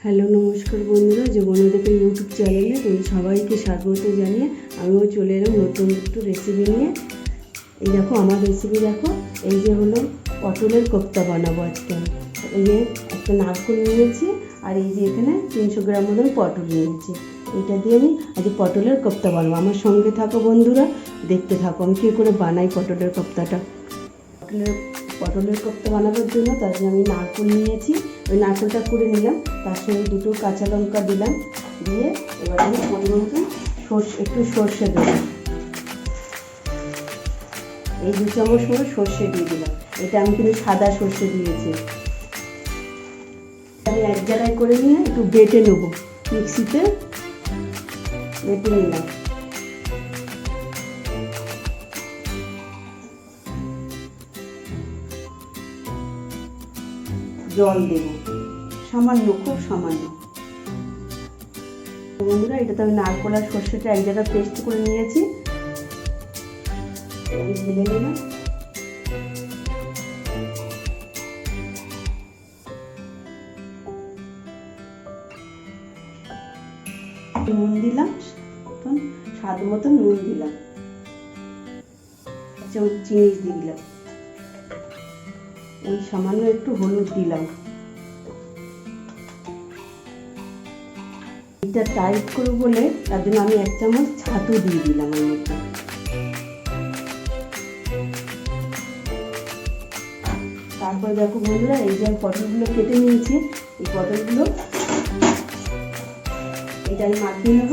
Hello নমস্কার বন্ধুরা, যৌবনদীপা YouTube চ্যানেলে তুমি সবাইকে স্বাগত জানিয়ে আমিও চলে এলাম নতুন একটু রেসিপি নিয়ে। এই দেখো আমার রেসিপি, দেখো এই যে হলো পটলের কোপ্তা বানাবো আজকে। এই যে একটা নারকেল নিয়েছি আর এই যে এখানে 300 গ্রাম মতন পটল নিয়েছি। এটা দিয়ে আমি আজ পটলের কোপ্তা বানাবো। আমার সঙ্গে থাকো বন্ধুরা, দেখতে থাকো আমি কী করে বানাই পটলের কোপ্তাটা। পটলের কোপ্তা বানানোর জন্য তার জন্য আমি নারকেল নিয়েছি, ওই নারকেলটা করে নিলাম, তার সঙ্গে 2টো কাঁচা লঙ্কা দিলাম, দিয়ে এবার আমি পরিমাণ মতো একটু সর্ষে দেবো। এই 2 চামচ করে সর্ষে দিয়ে দিলাম। এটা আমি কিন্তু সাদা সর্ষে দিয়েছি। আমি এক জায়গায় করে নিয়ে একটু বেটে নেব, মিক্সিতে বেটে নিলাম। জল দেব সামান্য, খুব সামান্য। বন্ধুরা, এটা তো আমি নারকেল আর সর্ষেটা এক জায়গায় পেস্ট করে নিয়েছি, ঢেলে নিলাম। নুন দিলাম, স্বাদ মতো নুন দিলাম, চিনি দিয়ে দিলাম, এই সামান্য একটু হলুদ দিলাম। এটা টাইট করবো বলে তার জন্য আমি 1 চামচ ছাতু দিয়ে দিলাম এর মধ্যে। তারপরে দেখো বন্ধুরা, এই যে আমি পটলগুলো কেটে নিয়েছি, এই পটলগুলো এটা আমি মাখিয়ে নেব।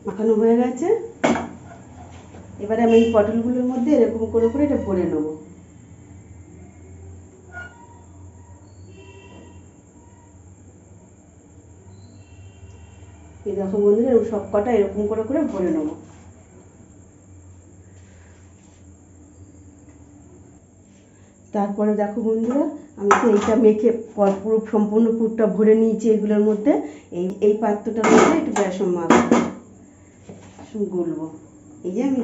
মাখানো হয়ে গেছে। এবারে আমি এই পটলগুলোর মধ্যে এরকম করে করে এটা ভরে নেব। এই দেখো বন্ধুরা, সব কটা এরকম করে করে ভরে নেব। তারপরে দেখো বন্ধুরা, আমি তো এইটা মেখে পুরো সম্পূর্ণ পুরটা ভরে নিয়েছি এগুলোর মধ্যে। এই পাত্রটার মধ্যে একটু বেসন মাখবো, গুলবো। এই যে আমি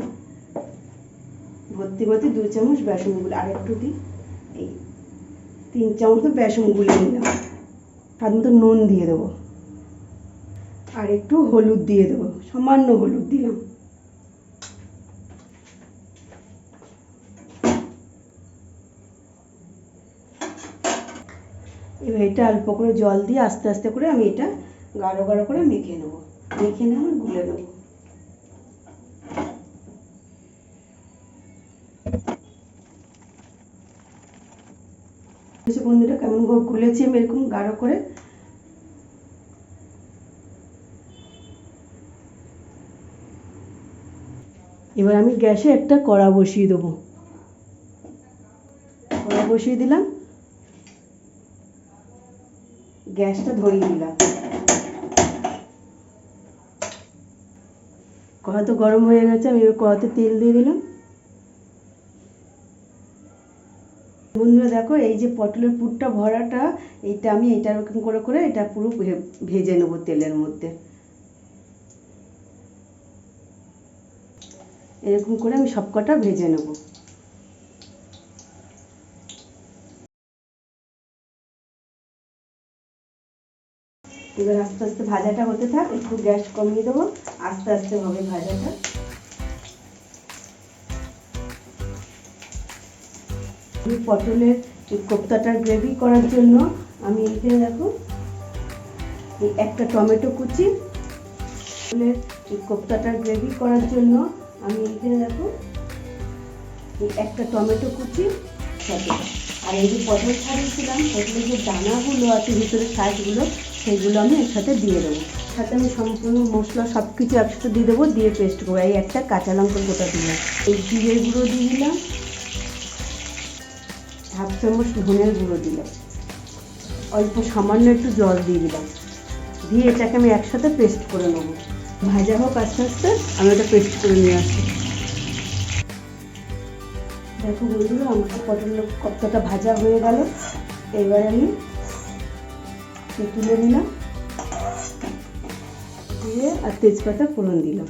ভর্তি ভর্তি 2 চামচ বেসন গুলো, আর একটু দিই, এই 3 চামচ তো বেসন গুলে নিলাম। স্বাদ মতো নুন দিয়ে দেবো, আর একটু হলুদ দিয়ে দেবো, সামান্য হলুদ দিলাম। এবার এটা অল্প করে জল দিয়ে আস্তে আস্তে করে আমি এটা গাঢ় গাঢ় করে মেখে নেবো। মেখে নেবো, গুলে নেবো। বন্ধুরা, কেমন গুলেছি আমি এরকম গাঢ় করে। এবার আমি গ্যাসে একটা কড়া বসিয়ে দেবো। কড়া বসিয়ে দিলাম, গ্যাসটা ধরিয়ে দিলাম। কড়া তো গরম হয়ে গেছে, আমি এবার কড়াতে তেল দিয়ে দিলাম। বন্ধুরা দেখো, এই যে পটলের পুরটা ভরাটা, এইটা আমি এটা এরকম করে করে এটা পুরো ভেজে নেবো তেলের মধ্যে। এরকম করে আমি সবকটা ভেজে নেব। এবার আস্তে আস্তে ভাজাটা হতে থাক, একটু গ্যাস কমিয়ে দেবো, আস্তে আস্তে হবে ভাজাটা। পটলের কোপ্তাটার গ্রেভি করার জন্য আমি এখানে দেখো একটা টমেটো কুচি, পটলের কোপ্তাটার গ্রেভি করার জন্য আমি এখানে দেখো একটা টমেটো কুচি সাথে, আর এই যে পটল ছাড়িয়েছিলাম, পটলের যে দানাগুলো আছে ভিতরে সাইডগুলো, সেগুলো আমি এর সাথে দিয়ে দেবো। সাথে আমি সম্পূর্ণ মশলা সব কিছু একসাথে দিয়ে দেবো, দিয়ে পেস্ট করবো। এই একটা কাঁচা লঙ্কা গোটা দিলাম, এই জিরের গুঁড়ো দিয়ে দিলাম, 1/2 চামচ ধনের গুঁড়ো দিলাম, অল্প সামান্য একটু জল দিয়ে দিলাম, দিয়ে এটাকে আমি একসাথে পেস্ট করে নেবো। ভাজা হোক আস্তে আস্তে, আমি এটা পেস্ট করে নিয়ে আসি। দেখো বন্ধুরা, আমার পটলের কোপ্তাটা ভাজা হয়ে গেল। এবার আমি তুলে নিলাম, দিয়ে আর তেজপাতা ফোড়ন দিলাম।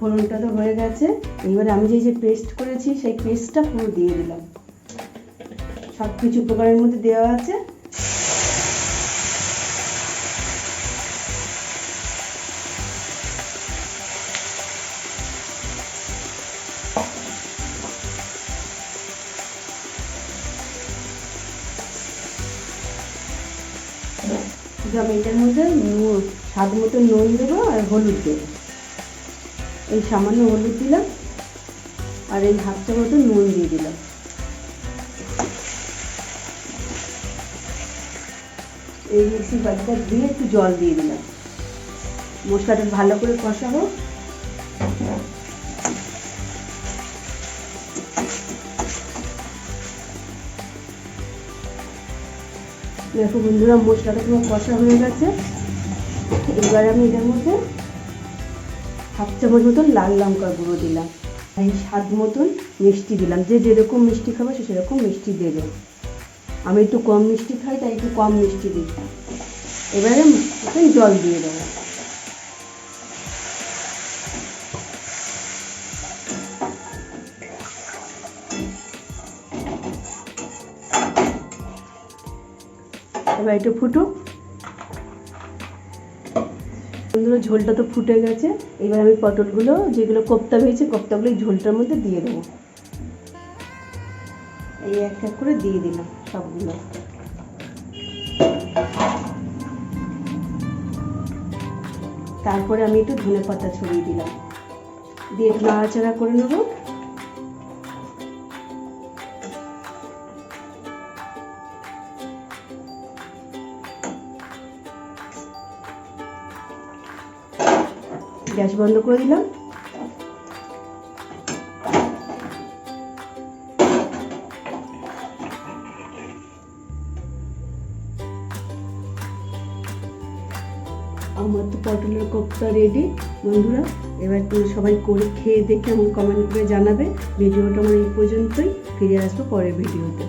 ফোড়নটা তো হয়ে গেছে। এবার আমি যে পেস্ট করেছি সেই পেস্টটা পুরো দিয়ে দিলাম। সব কিছু উপকরণের মধ্যে দেওয়া আছে। আমি এটার মধ্যে স্বাদ মতো নুন দেবো আর হলুদ দেবো। এই সামান্য হলুদ দিলাম আর এই হাফ চা মতো নুন দিয়ে দিলাম। এই মিক্সি বাটিটা দিয়ে একটু জল দিয়ে দিলাম। মশলাটা ভালো করে কষাবো। দেখো বন্ধুরা, মশলাটা পুরো কষা হয়ে গেছে। এবার আমি এটার মধ্যে হাফ চামচ মতন লাল লঙ্কার গুঁড়ো দিলাম। এই স্বাদ মতন মিষ্টি দিলাম। যে যেরকম মিষ্টি খাবে সে সেরকম মিষ্টি দেবে। আমি একটু কম মিষ্টি খাই, তাই একটু কম মিষ্টি দিই। এবারে জল দিয়ে দেবো। এবার একটু ফুটুক। বন্ধুরা, ঝোলটা তো ফুটে গেছে। এবার আমি পটলগুলো যেগুলো কোপ্তা হয়েছে কোপ্তাগুলো এই ঝোলটার মধ্যে দিয়ে দেবো। এই এক এক করে দিয়ে দিলাম সবগুলো। তারপরে আমি একটু ধনে পাতা ছড়িয়ে দিলাম, দিয়ে একটু নাড়াচাড়া করে নেবো। গ্যাস বন্ধ করে দিলাম। আমার তো পটলের কোপ্তা রেডি বন্ধুরা। এবার তোমরা সবাই করে খেয়ে দেখে এবং কমেন্ট করে জানাবে। ভিডিওটা আমার এই পর্যন্তই। ফিরে আসবো পরের ভিডিওতে।